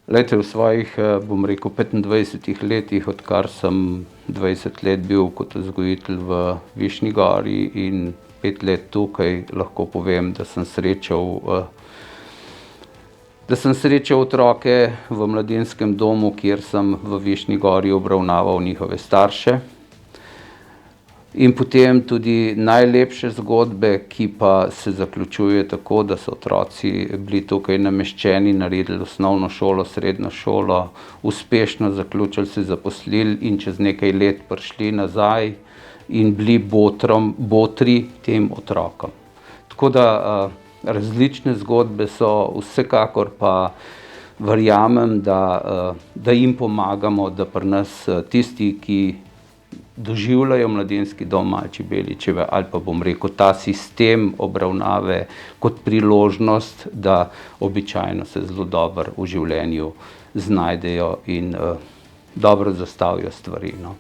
Glejte, v svojih, bom rekel, 25 letih, odkar sem 20 let bil kot vzgojitelj v Višnji Gori in 5 let tukaj, lahko povem, da sem srečal otroke v mladinskem domu, kjer sem v Višnji Gori obravnaval njihove starše. In potem tudi najlepše zgodbe, ki pa se zaključuje tako, da so otroci bili tukaj nameščeni, naredili osnovno šolo, srednjo šolo, uspešno zaključili, se zaposlili in čez nekaj let prišli nazaj in bili botri tem otrokom. Tako da različne zgodbe so, vsekakor pa verjamem, da jim pomagamo, da pri nas tisti, ki doživljajo mladinski dom Malči Beličeve, ali pa bom rekel ta sistem obravnave kot priložnost, da običajno se zelo dobro v življenju znajdejo in dobro zastavijo stvari, no.